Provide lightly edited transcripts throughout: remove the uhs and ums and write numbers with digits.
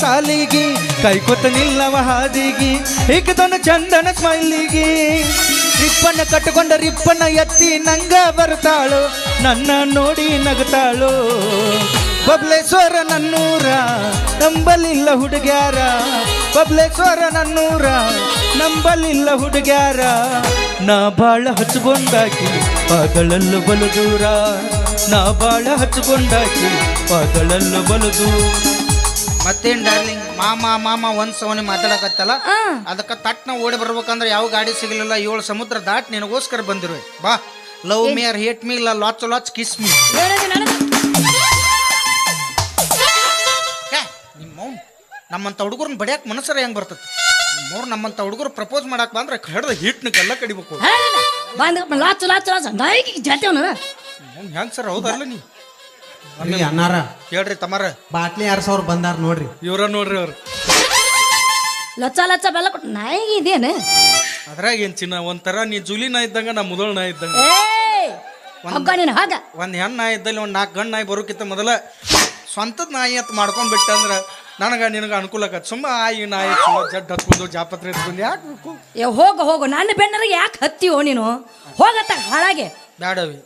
ಸಾಲಿಗಿ ಕೈಕೊತ್ತ ನಿಲ್ಲವ ಹಾದಿಗಿ ಹಿಗ್ದನ ಚಂದನ ಸ್ಮೈಲಿಗಿ ರಿಪ್ಪನ್ನ ಕಟ್ಟಿಕೊಂಡ ರಿಪ್ಪನ್ನ ಎತ್ತಿ ನಂಗ ಬರ್ತಾಳು ನನ್ನ ನೋಡಿ ನಗತಾಳು ಬಬ್ಲೇಶ್ವರ ನನ್ನೂರ ನಂಬಲಿಲ್ಲ ಹುಡುಗ್ಯಾರ ಬಬ್ಲೇಶ್ವರ ನನ್ನೂರ ನಂಬಲಿಲ್ಲ ಹುಡುಗ್ಯಾರ ನಾ ಬಾಳ ಹಚ್ಕೊಂಡಾಕಿ ಪಗಳಲ್ಲು ಬಲು ದೂರ ನಾ ಬಾಳ ಹಚ್ಕೊಂಡಾಕಿ ಪಗಳಲ್ಲು ಬಲು ದೂರ ಮತ್ತೇನ್ ಡಾರ್ಲಿಂಗ್ ಮಾಮ ಮಾಮ ಒಂದ್ ಸವನಿ ಮಾತಾಡಕತ್ತಲ್ಲ ಅದಕ್ಕ ತಟ್ನ ಓಡಿ ಬರ್ಬೇಕಂದ್ರೆ ಯಾವ ಗಾಡಿ ಸಿಗಲಿಲ್ಲ 7 ಸಮುದ್ರ ದಾಟ್ ನಿನಗೋಸ್ಕರ ಬಂದಿರುವೆ ಬಾ love me or hate me ಇಲ್ಲ ಲಾಚ್ ಲಾಚ್ ಕಿಸ್ ಮಿ ನಮ್ಮಂತ ಹುಡುಗರನ್ನ ಬಡಿಯಾಕ ಮನಸ್ಸರ ಹೆಂಗ್ ಬರ್ತತಿ ನಮ್ಮಂತ ಹುಡುಗರು ಪ್ರಪೋಸ್ ಮಾಡಕ್ ಬಂದ್ರೆ ಹಿಡ್ದ ಹಿಟ್ನ ಗಲ್ಲ ಕಡಿಬೇಕು ಹೆಂಗ್ ಸರ್ ಹೌದಲ್ಲ ನೀ ಅನ್ನಾರ ಹೇಳ್ರಿ ತಮಾರ ಬಾಟ್ಲಿ 2000 ಬಂದಾರ ನೋಡ್ರಿ ಇವ್ರ ನೋಡ್ರಿ ಅವ್ರು ಲಚ್ಚ ಲಚ್ಚ ಬೆಲ್ಲ ಕೊಟ್ಟು ನಾಯಿಗೆ ಇದೇನು ಅದ್ರಾಗ ಏನ್ ಚಿನ್ನ ಒಂಥರ ನೀ ಜುಲಿ ನಾಯಿ ಇದ್ದಂಗ ನಾ ಮುದಳ ನಾಯಿ ಇದ್ದಂಗ ಒಂದ್ ಹೆಣ್ ನಾಯಿ ಇದ್ದಲ್ಲಿ ಒಂದ್ 4 ಗಂಡ್ ನಾಯಿ ಬರೋಕಿತ್ತ ಮೊದಲ ಸ್ವಂತದ ನಾಯಿ ಅಂತ ಮಾಡ್ಕೊಂಡ್ಬಿಟ್ಟ ಅಂದ್ರ ನನಗ ನಿನಗ ಅನುಕೂಲ ಆಕತ್ ಸುಮ್ಮ ಆಯಿ ನಾಯಿ ಜಡ್ ಹತ್ಕೊಂಡು ಜಾಪತ್ರೆ ಎತ್ಕೊಂಡು ಯಾಕೆ ಬೇಕು ಹೋಗು ನನ್ನ ಬೆನ್ನರ ಯಾಕೆ ಹತ್ತಿಯೋ ನೀನು ಹೋಗತ್ತ ಹಾಳಾಗೆ ಬ್ಯಾಡವಿ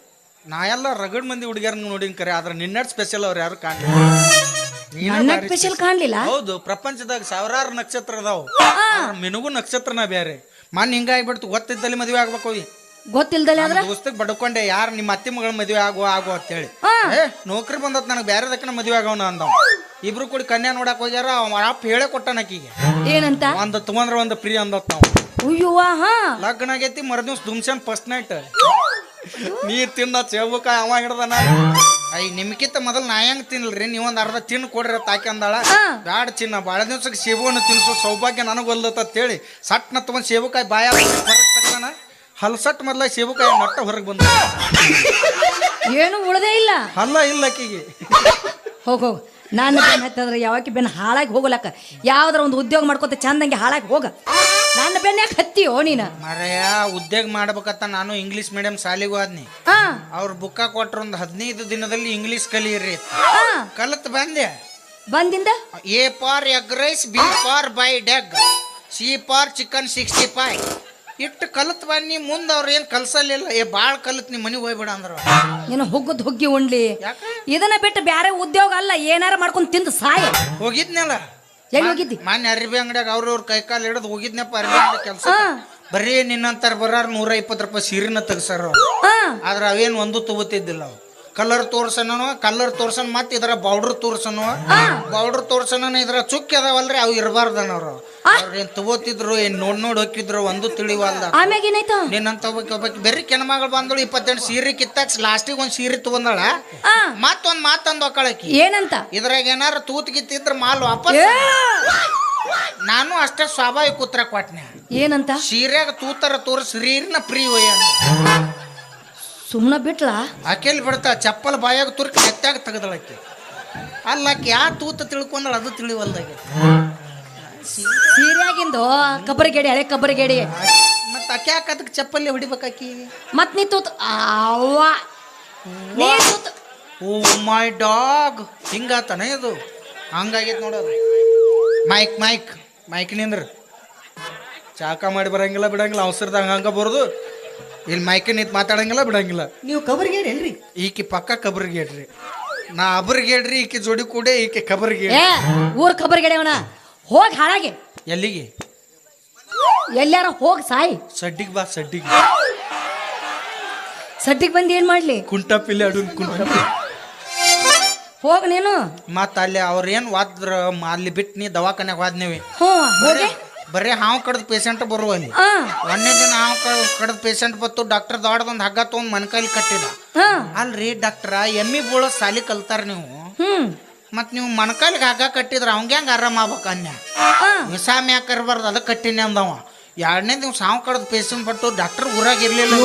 ನಾ ಎಲ್ಲ ರಗಡ್ ಮಂದಿ ಹುಡುಗಿಯರ್ ನೋಡಿನ್ ಕರೆ ಆದ್ರೆ ನಿನ್ನ ಸ್ಪೆಷಲ್ ಅವ್ರು ಯಾರು ಕಾಣಲಿಲ್ಲ ಸ್ಪೆಷಲ್ ಕಾಣ್ಲಿಲ್ಲ ಹೌದು ಪ್ರಪಂಚದಾಗ ಸಾವಿರಾರು ನಕ್ಷತ್ರ ಅದಾವು ಮಿನುಗು ನಕ್ಷತ್ರನ ಬೇರೆ ಮನ್ ಹಿಂಗಾಗ್ಬಿಡ್ತು ಗೊತ್ತಿದ್ದಲ್ಲಿ ಮದುವೆ ಆಗ್ಬೇಕು ಗೊತ್ತಿಲ್ದಲ್ಲ ಆದ್ರೆ ದೋಸ್ತಕ್ ಬಡ್ಕೊಂಡೆ ಯಾರು ನಿಮ್ಮ ಅತ್ತಿ ಮಗಳ ಮದುವೆ ಆಗೋ ಅಂತ ಹೇಳಿ ನೌಕರಿ ಬಂದತ್ ನನಗೆ ಬೇರೆದಕ್ಕನ ಮದುವೆ ಆಗೋಣ ಅಂದವ್ ಇಬ್ರು ಕೂಡಿ ಕನ್ಯಾ ನೋಡಕ್ ಹೋಗ್ಯಾರ ಅವ ಅಪ್ಪ ಹೇಳೇ ಕೊಟ್ಟನಕೀಗೆ ಏನಂತ ಒಂದ್ ತಗೊಂಡ್ರ ಒಂದ್ ಪ್ರೀ ಅಂದತ್ ನಾವು ಲಗ್ನ ಆಗೈತಿ ಮರದಿವ್ಸ ದುಮ್ಸನ್ ಫಸ್ಟ್ ನೈಟ್ ನೀ ತಿನ್ನ ಸೇಬುಕಾಯಿ ಅವ ಹಿಡ್ದಾನ ನಿಮ್ಕಿಂತ ಮೊದಲು ನಾ ಹೆಂಗ್ ತಿನ್ಲ್ರಿ ನೀವೊಂದ್ ಅರ್ಧ ತಿನ್ನು ಕೊಡ್ರಿ ತಾಕಿ ಅಂದಾಳ ಬ್ಯಾಡ ಚಿನ್ನ ಬಾಳ ದಿವ್ಸಕ್ಕೆ ಸೇಬುವನ್ನು ತಿನ್ಸೋ ಸೌಭಾಗ್ಯ ನನಗೊಲ್ಲತ್ತ ಹೇಳಿ ಸಟ್ನ ತಗೊಂಡ್ ಸೇಬುಕಾಯಿ ಬಾಯ ಹೊರಗೆ ತಗದಾನ ಹಲ್ಸಟ್ ಮೊದ್ಲ ಸೇಬುಕಾಯಿ ನಟ್ಟ ಹೊರಗೆ ಬಂದ ಏನು ಉಳ್ದೇ ಇಲ್ಲ ಹಲ್ಲ ಇಲ್ಲ ಆಕಿಗೆ ಹೋಗು ನಾನು ಬೆನ್ನ ಹತ್ತಂದ್ರೆ ಯಾವಾಗ ಬೆನ್ನ ಹಾಳಾಗಿ ಹೋಗ್ಲಕ್ಕ ಯಾವ್ದಾರ ಒಂದು ಉದ್ಯೋಗ ಮಾಡ್ಕೊತ ಚಂದಂಗೆ ಹಾಳಾಗಿ ಹೋಗ ನನ್ನ ಬೆನ್ನ ಯಾಕೆ ಹತ್ತಿಯೋ ನೀನು ಮರೆಯ ಉದ್ಯೋಗ ಮಾಡ್ಬೇಕಂತ ನಾನು ಇಂಗ್ಲಿಷ್ ಮೀಡಿಯಂ ಶಾಲಿಗೂ ಆದ್ನಿ ಅವ್ರ ಬುಕ್ಕ ಕೊಟ್ರ ಒಂದು 15 ದಿನದಲ್ಲಿ ಇಂಗ್ಲಿಷ್ ಕಲಿಯಿರಿ ಕಲತ್ ಬಂದಿಂದ A for egg rice B for ಬೈ ಡೆಗ್ ಸಿ ಫಾರ್ ಚಿಕನ್ 65 ಇಟ್ಟು ಕಲತ್ ಬನ್ನಿ ಮುಂದೆ ಅವ್ರ ಏನ್ ಕಲ್ಸಲಿಲ್ಲ ಬಾಳ್ ಕಲತ್ ನಿಮ್ ಮನೆಗೆ ಹೋಗ್ಬಿಡ ಅಂದ್ರ ನೀನು ಹುಗ್ಗಿ ಉಣ್ಲಿ ಇದನ್ನ ಬಿಟ್ಟು ಬ್ಯಾರೆ ಉದ್ಯೋಗ ಅಲ್ಲ ಏನಾರ ಮಾಡ್ಕೊಂಡ್ ತಿಂದು ಸಾಯ ಹೋಗಿದ್ನಲ್ಲ ಎಲ್ಲಿ ಹೋಗಿದ್ದಿ ಮಾನ್ಯ ಅರ್ಬಿ ಅಂಗಡಿಯಾಗ ಅವ್ರವ್ರ ಕೈ ಕಾಲು ಹಿಡಿದು ಹೋಗಿದ್ನಪ್ಪ ಅರ್ಬಿ ಅಂಗಡಿ ಕೆಲಸ ಬರೀ ನಿನ್ನಂತಾರ ಬರಾರ 120 ರೂಪಾಯಿ ಸೀರೆನ ತೆಗ್ಸಾರ ಆದ್ರ ಅವೇನ್ ಒಂದು ತಗೋತಿದ್ದಿಲ್ಲ ಅವ್ ಕಲರ್ ತೋರ್ಸನ ಮತ್ತೆ ಇದರ ಬೌಡರ್ ತೋರ್ಸನ ಇದ್ರ ಚುಕ್ಕಿ ಅದಾವಲ್ರಿ ಅವ್ ಇರಬಾರ್ದನವ್ರು ಅವ್ರೇನ್ ತಗೋತಿದ್ರು ಏನ್ ನೋಡ್ ಹೋಗಿದ್ರು ಒಂದು ತಿಳಿವಲ್ದ ಆಮ್ಯಾಗ ಏನಾಯ್ತು ನಿನ್ನಂತ ಒಬ್ಬಾಕಿ ಬೆರ್ರಿ ಕೆಣಮಗಳು ಬಂದಳು 28 ಸೀರೆ ಕಿತ್ತಾಕ್ ಲಾಸ್ಟಿಗೆ ಒಂದ್ ಸೀರೆ ತಗೊಂಡಳ ಮತ್ತೊಂದ್ ಮಾತಂದ್ ಒಕ್ಕಳಕಿ ಏನಂತ ಇದ್ರಾಗ ಏನಾರ ತೂತ್ ಗಿತ್ತಿದ್ರ ಮಾಲ್ ವಾಪಸ್ ನಾನು ಅಷ್ಟೇ ಸ್ವಾಭಾವಿಕ ಉತ್ತರ ಕೊಟ್ನೆ ಏನಂತ ಸೀರೆಯಾಗ ತೂತರ ತೋರಿಸ್ರೀರ್ನ ಪ್ರೀ ಒಯ್ಯ ಸುಮ್ಮನೆ ಬಿಟ್ಲಾ ಆಕೆಲ್ಲಿ ಬಿಡ್ತಾ ಚಪ್ಪಲ್ ಬಾಯಾಗ ತುರ್ಕಿ ನೆತ್ತಾಗ ತೆಗದಳಕ್ಕೆ ಅಲ್ಲಕ್ಕೆ ಯಾ ತೂತ ತಿಳ್ಕೊಂಡಳ ಅದು ತಿಳಿವಲ್ದಾಗೆ ಸೀರೆಯಾಗಿಂದು ಕಬ್ಬರಿಗೇಡಿ ಹಳೆ ಕಬ್ಬರಿಗೇಡಿ ಮತ್ತ ಆಕೆ ಯಾಕೆ ಅದಕ್ಕೆ ಚಪ್ಪಲ್ಲಿ ಹೊಡಿಬೇಕಾಕಿ ಮತ್ ನೀ ತೂತ್ ಓ ಮೈ ಡಾಗ್ ಹಿಂಗಾತನ ಇದು ಹಂಗಾಗೈತೆ ನೋಡೋದು ಮೈಕ್ ನಿಂದ್ರ ಚಾಕ ಮಾಡಿ ಬರಂಗಿಲ್ಲ ಬಿಡಂಗಿಲ್ಲ ಅವಸರದಾಗ ಹಂಗ ಬರೋದು ಇಲ್ಲಿ ಮೈಕ ನಿಂತ ಮಾತಾಡಂಗಿಲ್ಲ ಬಿಡಂಗಿಲ್ಲ ನೀವು ಕಬರ್ಗೇಡ್ರಿ ಈಕಿ ಪಕ್ಕ ಕಬರ್ಗೇಡ್ರಿ ನಾ ಅಬರ್ಗೇಡ್ರಿ ಈಕಿ ಜೋಡಿ ಕೂಡೆ ಈಕಿ ಕಬರ್ಗೇಡ್ ಊರ್ ಕಬರ್ಗೇಡಿ ಅವನ ಹೋಗಿ ಹಾಳಾಗಿ ಎಲ್ಲಿಗೆ ಎಲ್ಲಾರ ಹೋಗಿ ಸಾಯಿ ಸಡ್ಡಿಗೆ ಬಾ ಸಡ್ಡಿಗೆ ಬಂದು ಏನ್ ಮಾಡ್ಲಿ ಕುಂಟಪಿಲ್ಲಿ ಅಡು ಕುಂಟಪಿಲ್ಲಿ ಹೋಗ ನೀನು ಮತ್ತ ಅಲ್ಲಿ ಅವ್ರೇನ್ ವಾದ್ರ ಅಲ್ಲಿ ಬಿಟ್ಟು ನೀ ದವಾಖಾನ್ಯಾಗ ವಾದ್ನೇವಿ ಹೋಗಿ ಬರೀ ಹಾವು ಕಡ್ದ ಪೇಷಂಟ್ ಬರುವ ಅಲ್ಲಿ ಒಂದೇ ದಿನ ಹಾವು ಕಡ್ದ ಪೇಷಂಟ್ ಬತ್ತು ಡಾಕ್ಟರ್ ದೊಡ್ಡದೊಂದು ಹಗ್ಗ ತಗೊಂಡ್ ಮನ್ಕೈಲಿ ಕಟ್ಟಿದ ಅಲ್ರಿ ಡಾಕ್ಟರ್ ಎಮ್ಮಿ ಬೋಳ ಸಾಲಿ ಕಲ್ತಾರ ನೀವು ಮತ್ ನೀವು ಮನ್ಕೈಲಿಗೆ ಹಗ್ಗ ಕಟ್ಟಿದ್ರ ಅವಂಗ ಹೆಂಗ ಆರಾಮ ಆಗ್ಬೇಕ ಅನ್ಯ ವಿಷಾಮ ಯಾಕೆ ಇರಬಾರ್ದು ಅದಕ್ಕೆ ಕಟ್ಟಿನಿ ಅಂದವ 2ನೇ ದಿವ್ಸ ಹಾವು ಕಡ್ದ ಪೇಷಂಟ್ ಬಟ್ಟು ಡಾಕ್ಟರ್ ಊರಾಗ ಇರ್ಲಿಲ್ಲ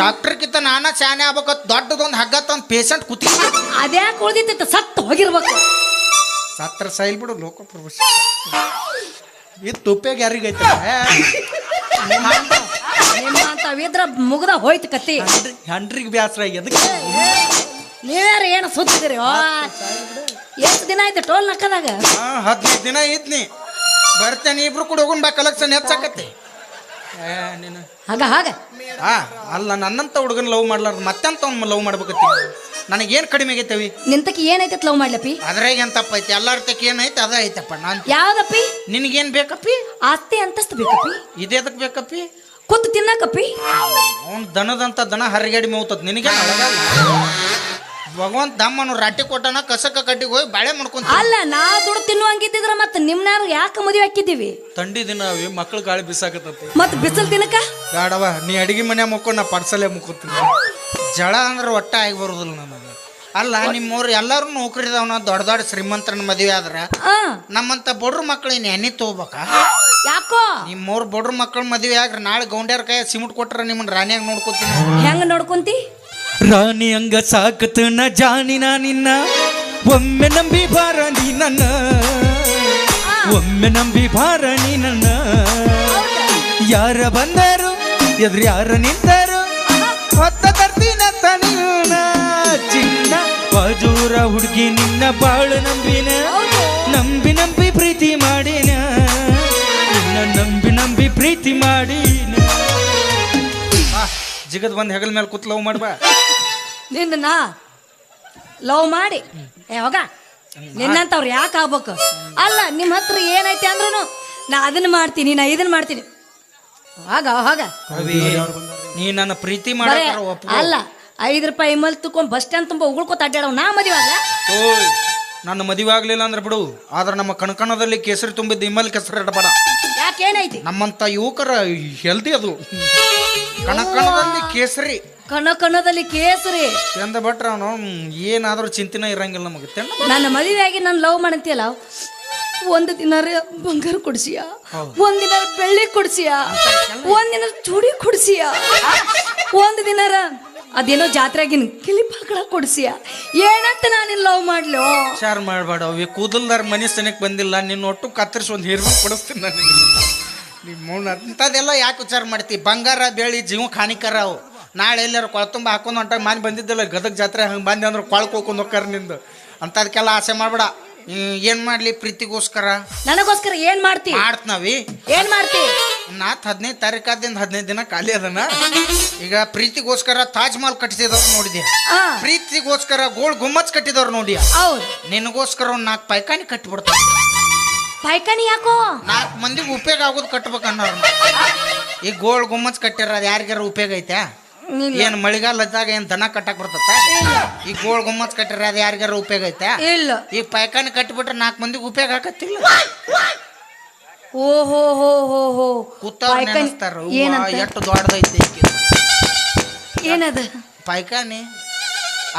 ಡಾಕ್ಟರ್ ಕಿತ್ತ ನಾನಾ ಶಾನೆ ಆಗ್ಬೇಕ ದೊಡ್ಡದೊಂದು ಹಗ್ಗ ತಂದ್ ಪೇಷಂಟ್ ಕೂತಿ ಅದ್ಯಾಕೆ ಉಳ್ದಿತ್ತು ಸತ್ತು ಹೋಗಿರ್ಬೇಕು ಸತ್ರ ಸೈಲ್ ಬಿಡು ಲೋಕ ಪ್ರವೇಶ ಇದು ತುಪ್ಪಾಗ ಯಾರಿಗೈತೆ ನಿಮ್ಮಂತವಿದ್ರ ಮುಗ್ದ ಹೋಯ್ತು ಕತ್ತಿ ಹಂಡ್ರಿಗೆ ಬ್ಯಾಸ್ರ ಎದಕ್ಕೆ ನೀವ್ಯಾರ ಏನು ಸುತ್ತಿದಿರಿ ಎಷ್ಟು ದಿನ ಆಯ್ತು ಟೋಲ್ ನಕ್ಕದಾಗ 15 ದಿನ ಇದ್ನಿ ಬರ್ತೇನೆ ಇಬ್ರು ಕೂಡ ಹೋಗೋಣ ಬಾ ಕಲೆಕ್ಷನ್ ಹೆಚ್ಚಾಕತ್ತೆ ನೀನು ಹಾಗ ಅಲ್ಲ ನನ್ನಂತ ಹುಡುಗನ ಲವ್ ಮಾಡ್ಲಾರ್ದು ಮತ್ತೆಂತ ಅವ್ನ ಲವ್ ಮಾಡ್ಬೇಕತ್ತಿ ನನಗೇನು ಕಡಿಮೆ ಆಗೈತವಿ ನಿಂತಕ್ಕೆ ಏನೈತೆ ಲವ್ ಮಾಡ್ಲಪ್ಪಿ ಅದ್ರಾಗ ಏನ್ ತಪ್ಪೈತಿ ಎಲ್ಲಾರ ತಕ್ಕ ಏನೈತೆ ಅದ ಐತಪ್ಪ ನಾನು ಯಾವ್ದಪ್ಪಿ ನಿನಗೇನ್ ಬೇಕಪ್ಪಿ ಆಸ್ತಿ ಅಂತಸ್ತು ಬೇಕಪ್ಪಿ ಇದೇದಕ್ ಬೇಕಪ್ಪಿ ಕೂತು ತಿನ್ನಕಪ್ಪಿ ಅವ್ನು ದನದಂತ ದನ ಹರಿಗಾಡಿ ಮೇವ್ತದ ನಿನಗೆ ಭಗವಂತ ದಮ್ಮನು ರಾಟಿ ಕೊಟ್ಟನ ಕಸಕ ಕಟ್ಟಿಗೆ ಹೋಗಿ ಬಾಳೆ ಮಾಡ್ಕೊಂತ ಅಲ್ಲ ನಾ ದುಡ್ಡು ತಿನ್ನುವಂಗಿದ್ರ ಮತ್ತೆ ನಿಮ್ನಾರು ಯಾಕೆ ಮದುವೆ ಹಾಕಿದ್ದೀವಿ ತಂಡಿ ದಿನ ಅವಿ ಮಕ್ಳು ಗಾಳಿ ಬಿಸಾಕತ್ತಂತೆ ಮತ್ತೆ ಬಿಸಿಲು ತಿನ್ನಕ ಬೇಡವ ನೀ ಅಡಿಗೆ ಮನೆ ಮುಕ್ಕೊಂಡು ನಾ ಪರ್ಸಲೇ ಮುಕ್ಕೋತೀನಿ ಜಳ ಅಂದ್ರೆ ಒಟ್ಟ ಆಗಿ ಬರೋದಿಲ್ಲ ನನಗೆ ಅಲ್ಲ ನಿಮ್ಮವ್ರು ಎಲ್ಲರೂ ನೌಕರಿ ಇದಾವನ ದೊಡ್ಡ ದೊಡ್ಡ ಶ್ರೀಮಂತರನ್ನ ಮದುವೆ ಆದ್ರ ನಮ್ಮಂತ ಬಡ್ರ ಮಕ್ಳು ಇನ್ನು ಎಣ್ಣೆ ತಗೋಬೇಕ ಯಾಕೋ ನಿಮ್ಮವ್ರು ಬಡ್ರ ಮಕ್ಳು ಮದುವೆ ಆಗ್ರ ನಾಳೆ ಗೌಂಡ್ಯಾರ ಕೈ ಸಿಮೆಂಟ್ ಕೊಟ್ರ ನಿಮ್ಮನ್ನ ರಾಣಿಯಾಗ ನೋಡ್ಕೋತೀನಿ ಹೆಂಗ ನೋಡ್ಕೊಂತಿ ರಾಣಿ ಹಂಗ ಸಾಕತನ ಜಾನಿನ ನಿನ್ನ ಒಮ್ಮೆ ನಂಬಿ ಬಾರ ನೀ ನನ್ನ ಒಮ್ಮೆ ನಂಬಿ ಬಾರ ನೀ ನನ್ನ ಯಾರ ಬಂದರು ಎದುರು ಯಾರ ನಿಂತರು ಹೊತ್ತ ತರ್ತೀನ ತನಿನ ಚಿನ್ನ ಬಾಜೂರ ಹುಡುಗಿ ನಿನ್ನ ಬಾಳು ನಂಬಿನ ನಂಬಿ ನಂಬಿ ಪ್ರೀತಿ ಮಾಡಿನ ನಿನ್ನ ನಂಬಿ ನಂಬಿ ಪ್ರೀತಿ ಮಾಡಿನ ಜಿಗದ್ ಬಂದು ಹೆಗಲ್ ಮೇಲೆ ಕೂತ್ ಲವ್ ಮಾಡ್ಬಾ ನಿನ್ನ ನಾ ಲವ್ ಮಾಡಿ ಹೋಗ ನಿನ್ನಂತವ್ರು ಯಾಕೆ ಆಗ್ಬೇಕು ಅಲ್ಲ ನಿಮ್ಮ ಹತ್ರ ಏನೈತೆ ಅಂದ್ರೂ ನಾ ಅದನ್ನ ಮಾಡ್ತೀನಿ ನಾ ಇದನ್ನ ಮಾಡ್ತೀನಿ ಹೋಗ ನೀ ನನ್ನ ಪ್ರೀತಿ ಬರೇ ಮಾಡೋ ಅಲ್ಲ 5 ರೂಪಾಯಿ ಇಮಲ್ ತಕೊಂಡ್ ಬಸ್ ಸ್ಟ್ಯಾಂಡ್ ತುಂಬ ಉಗುಳ್ಕೊತ ಅಡ್ಡಾಡವ್ ನಾ ಮದುವೆ ಅಲ್ಲ ಓಯ್ ನನ್ನ ಮದುವೆ ಆಗ್ಲಿಲ್ಲ ಅಂದ್ರೆ ಬಿಡು ಆದ್ರೆ ನಮ್ಮ ಕಣಕಣದಲ್ಲಿ ಕೇಸರಿ ತುಂಬಿದ್ದು ಇಮ್ಮಲ್ ಕೆಸರು ಇಡಬೇಡ ಯಾಕೇನೈತಿ ನಮ್ಮಂತ ಯುವಕರ ಹೆಲ್ದಿ ಅದು ಕಣಕಣದಲ್ಲಿ ಕೇಸರಿ ಕಣದಲ್ಲಿ ಕೇಸರಿ ಚಂದ ಭಟ್ರ ಅವನು ಏನಾದ್ರೂ ಚಿಂತೆನ ಇರಂಗಿಲ್ಲ ನಮಗೆ ನನ್ನ ಮದುವೆಯಾಗಿ ನಾನು ಲವ್ ಮಾಡಂತೀಯಲ್ಲ ಒಂದು ದಿನ ಬಂಗಾರ ಕೊಡ್ಸಿಯ ಒಂದಿನ ಬೆಳ್ಳಿ ಕೊಡ್ಸಿಯ ಒಂದಿನ ಚೂಡಿ ಕೊಡ್ಸಿಯ ಒಂದು ದಿನಾರ ಅದೇನೋ ಜಾತ್ರೆಗಿನ ಕಿಲಿಪ್ ಹಾಕಳ ಕೊಡ್ಸಿಯ ಏನಂತ ನಾನು ಲವ್ ಮಾಡ್ಲೋ ವಿಚಾರ ಮಾಡಬೇಡ ಅವಿ ಕೂದಲ್ದಾರ ಮನೆ ಸನಿಕ್ ಬಂದಿಲ್ಲ ನಿನ್ನ ಒಟ್ಟು ಕತ್ತರಿಸಿ ಒಂದು ಹೇರ್ಬೇಕು ಕೊಡಿಸ್ತೀನಿ ನಾನು ನಿಮ್ಮ ಅಂಥದ್ದೆಲ್ಲ ಯಾಕೆ ವಿಚಾರ ಮಾಡ್ತಿ ಬಂಗಾರ ಬೆಳ್ಳಿ ಜೀವಕ್ಕೆ ಹಾನಿಕರ ಅವು ನಾಳೆ ಎಲ್ಲಾರು ಕೊಳತುಂಬ ಹಾಕೊಂಡು ಹೊಂಟಾಗ ಮಾನಿ ಬಂದಿದ್ದಿಲ್ಲ ಗದಗ ಜಾತ್ರೆ ಹಂಗೆ ಬಂದೆ ಅಂದ್ರೆ ಕೊಳ್ಕೋಕೊಂಡು ಹೋಗ್ಕಾರ ನಿಂದು ಅಂಥದಕ್ಕೆಲ್ಲ ಆಸೆ ಮಾಡಬೇಡ ಏನು ಮಾಡಲಿ ಪ್ರೀತಿಗೋಸ್ಕರ ನನಗೋಸ್ಕರ ಏನ್ ಮಾಡ್ತಿ ಮಾಡ್ತೀವಿ ಏನ್ ಮಾಡ್ತಿ ನಾತ್ 15 ತಾರೀಕಾದಿಂದ 15 ದಿನ ಖಾಲಿ ಅದನ್ನ ಈಗ ಪ್ರೀತಿಗೋಸ್ಕರ ತಾಜ್ ಮಹಲ್ ಕಟ್ಟಿಸಿದವ್ರು ನೋಡಿದ್ಯಾ ಪ್ರೀತಿಗೋಸ್ಕರ ಗೋಳ್ ಗುಮ್ಮಚ್ ಕಟ್ಟಿದವ್ರು ನೋಡಿ ಹೌದು ನಿನಗೋಸ್ಕರ ಒಂದು 4 ಪೈಕಾನಿ ಕಟ್ಟಿಬಿಡ್ತಾರೆ ಪೈಕಾನಿ ಯಾಕೋ 4 ಮಂದಿಗೆ ಉಪಯೋಗ ಆಗೋದು ಕಟ್ಬೇಕನ್ನೋರು ಈ ಗೋಳ್ ಗುಮ್ಮಚ್ ಕಟ್ಟಿರ ಅದು ಯಾರಿಗಾರ ಉಪಯೋಗ ಐತೆ ಏನು ಮಳಿಗಾಲದಾಗ ಏನು ದನ ಕಟ್ಟಕ್ ಬರ್ತತ್ತ ಈ ಗೋಳ್ ಗುಮ್ಮಚ್ ಕಟ್ಟಿರ ಅದು ಯಾರಿಗಾರ ಉಪಯೋಗ ಐತೆ ಇಲ್ಲ ಈ ಪೈಕಾನಿ ಕಟ್ಟಿಬಿಟ್ರೆ 4 ಮಂದಿಗೆ ಉಪಯೋಗ ಆಗತ್ತಿಲ್ಲ ಓಹೋ ಹೋ ಹೋ ಹೋ ಕೂತವ್ರು ನೆನೆಸ್ತಾರ ಎಷ್ಟು ದೊಡ್ಡದೈತೆ ಏನದ ಪೈಕಾನಿ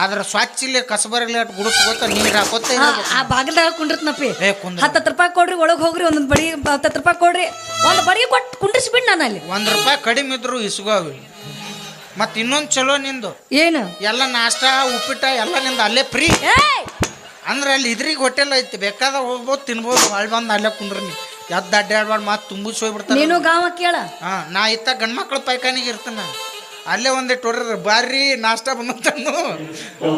ಆದ್ರ ಸ್ವಚ್ಛ ಇಲ್ಲಿ ಕಸಬರಲಿ ಅಟ್ ಗುಡಿಸ್ಕೋತ ನೀರು ಹಾಕೋತ ಆ ಬಾಗಲ್ದಾಗ ಕುಂಡಿರ್ತ್ನಪ್ಪಿ ಕುಂದ್ರ 10 ರೂಪಾಯಿ ಕೊಡ್ರಿ ಒಳಗೆ ಹೋಗ್ರಿ ಒಂದೊಂದು ಬಡಿ 10 ರೂಪಾಯಿ ಕೊಡ್ರಿ ಒಂದು ಬಡಿ ಕೊಟ್ಟು ಕುಂಡಿಸ್ಬಿಡ್ ನಾನು ಅಲ್ಲಿ ₹1 ಕಡಿಮೆ ಇದ್ರು ಇಸ್ಗೋವಿ ಮತ್ ಇನ್ನೊಂದ್ ಚಲೋ ನಿಂದು ಏನು ಎಲ್ಲ ನಾಷ್ಟ ಉಪ್ಪಿಟ್ಟ ಎಲ್ಲ ನಿಂದು ಅಲ್ಲೇ ಫ್ರೀ ಅಂದ್ರೆ ಅಲ್ಲಿ ಇದ್ರಿಗೆ ಹೋಟೆಲ್ ಐತಿ ಬೇಕಾದ ಹೋಗ್ಬೋದು ತಿನ್ಬೋದು ಹೊಳ್ ಬಂದು ಅಲ್ಲೇ ಕುಂಡ್ರಿ ನೀ ಎದ್ದು ಅಡ್ಡಾಡ್ಬಾರ್ದು ಮತ್ತೆ ತುಂಬಿಸಿ ಹೋಗ್ಬಿಡ್ತಾರೆ ನೀನು ಗಾವ ಕೇಳ ನಾ ಇತ್ತ ಗಂಡ್ ಮಕ್ಳು ಪೈಖಾನಿಗೆ ಇರ್ತಾನ ಅಲ್ಲೇ ಒಂದಿಟ್ಟು ಹೊಡ್ರಿ ಬಾರಿ ನಾಷ್ಟ ಬಂದನು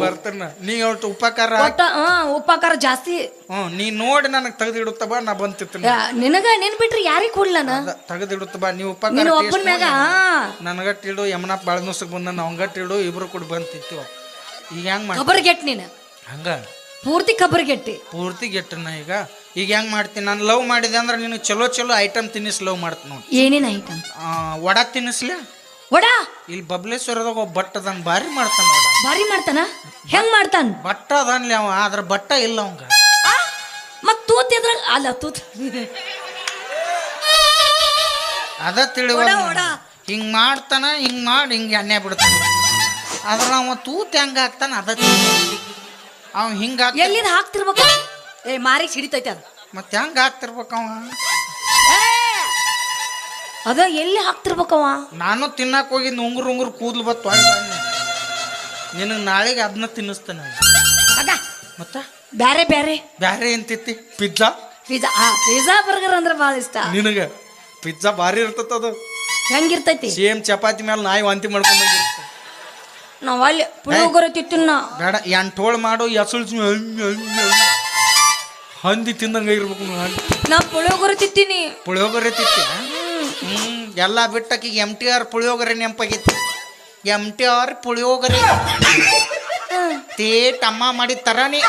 ಬರ್ತಾನ ನೀ ಒಟ್ಟು ಉಪಕಾರ ಉಪಕಾರ ಜಾಸ್ತಿ ನೀ ನೋಡಿ ನನಗೆ ತೆಗೆದಿಡುತ್ತ ಬಾ ನಾ ಬಂತಿರ್ತೀನಿ ನಿನಗ ನೆನ್ ಬಿಟ್ರಿ ಯಾರಿಗೆ ಕೊಡ್ಲಾನ ತೆಗೆದಿಡುತ್ತ ಬಾ ನೀವು ನೀನು ಒಬ್ಬನ ಮ್ಯಾಗ ನನಗಟ್ಟಿಡು ಯಮನಪ್ಪ ಬಾಳನೂಸಕ್ ಬಂದ ಅವಂಗಟ್ಟಿಡು ಇಬ್ರು ಕೂಡ ಬಂತಿತ್ತು ಈಗ ಹೆಂಗ್ ಮಾಡಿ ಕಬರ್ಗೆಟ್ ನೀನು ಹಂಗ ಪೂರ್ತಿ ಕಬರ್ಗೆಟ್ಟಿ ಪೂರ್ತಿ ಗೆಟ್ಟನ ಈಗ ಹೆಂಗ್ ಮಾಡ್ತೀನಿ ನಾನು ಲವ್ ಮಾಡಿದೆ ಅಂದ್ರೆ ನೀನು ಚಲೋ ಚಲೋ ಐಟಮ್ ತಿನ್ನಿಸ್ ಲವ್ ಮಾಡ್ತೀನಿ ನೋಡಿ ಏನೇನು ಐಟಮ್ ವಡ ತಿನ್ನಿಸ್ಲಿ ವಡ ಇಲ್ಲಿ ಬಬ್ಲೇಶ್ವರದಾಗ ಒಬ್ಬ ಬಟ್ಟ ಅದನ್ ಭಾರಿ ಮಾಡ್ತಾನ ಭಾರಿ ಮಾಡ್ತಾನ ಹೆಂಗ್ ಮಾಡ್ತಾನ ಬಟ್ಟ ಅದನ್ಲಿ ಅವ ಆದ್ರ ಬಟ್ಟ ಇಲ್ಲ ಅವಂಗ ಮತ್ ತೂತ್ ಎದ್ರ ಅಲ್ಲ ತೂತ್ ಅದ ತಿಳಿವ ಹಿಂಗ್ ಮಾಡ್ತಾನ ಹಿಂಗ್ ಮಾಡಿ ಹಿಂಗೆ ಎಣ್ಣೆ ಬಿಡ್ತಾನ ಆದ್ರ ಅವ ತೂತ್ ಹೆಂಗ ಹಾಕ್ತಾನ ಅದ ಅವ ಹಿಂಗ ಎಲ್ಲಿದ್ ಹಾಕ್ತಿರ್ಬೇಕು ಏ ಮಾರಿ ಸಿಡಿತೈತೆ ಅದು ಮತ್ತೆ ಹೆಂಗ ಹಾಕ್ತಿರ್ಬೇಕ ಅವ ಅದ ಎಲ್ಲಿ ಹಾಕ್ತಿರ್ಬೇಕವ ನಾನು ತಿನ್ನಾಕ ಹೋಗಿದ್ದು ಉಂಗುರು ಕೂದ್ಲು ಬತ್ತು ನಿನಗೆ ನಾಳೆಗೆ ಅದನ್ನ ತಿನ್ನಿಸ್ತಾನೆ ಆಗ ಮತ್ತ ಬ್ಯಾರೆ ಬ್ಯಾರೆ ಬ್ಯಾರೆ ಎಂತಿತ್ತಿ ಪಿಜ್ಜಾ ಪಿಜ್ಜಾ ಬರ್ಗರ್ ಅಂದ್ರೆ ಭಾಳ ಇಷ್ಟ ನಿನಗ ಪಿಜ್ಜಾ ಭಾರಿ ಇರ್ತದ ಅದು ಹೆಂಗಿರ್ತೈತಿ ಸೇಮ್ ಚಪಾತಿ ಮೇಲೆ ನಾಯಿ ವಾಂತಿ ಮಾಡ್ಕೊಂಡಾಗಿರುತ್ತೆ ನಾವ್ ಅಲ್ಲಿ ಪುಳಿಯೋಗರೆ ತಿನ್ನ ಬೇಡ ಎಂಟೋಳು ಮಾಡು ಎಸುಳ್ಸಿ ಹಂದಿ ತಿಂದಂಗ ಇರ್ಬೇಕು ನಾನು. ನಾ ಪುಳಿಯೋಗರೆ ತಿಂತೀನಿ. ಪುಳಿಯೋಗರೆ ತಿಂತೀಯ? ಎಲ್ಲ ಬಿಟ್ಟಕ್ಕಿಗೆ MTR ಪುಳಿಯೋಗರೆ ನೆನಪಾಗೈತಿ. MTR ಪುಳಿಯೋಗರೆ ತೇಟ್ ಅಮ್ಮ ಮಾಡಿದ ತರಾನಿ